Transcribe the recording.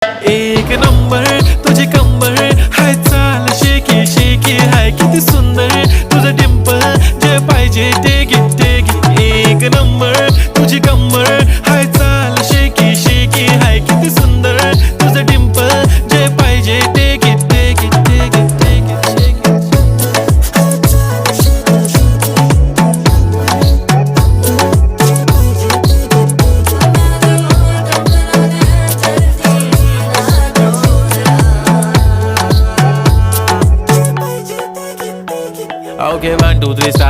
एक नंबर तुझी कंबर हाय, चाल शेकी शेकी हाय, किती सुंदर तुझं डिंपल, जे पाहिजे ते घे ते घे. एक नंबर तुझी कंबर हाय, चाल शेकी शेकी हाय, किती सुंदर तुझं डिंपल, जे पाहिजे ते घे ते घे ते घे ते घे ते घे. Okay, 1, 2, 3, start.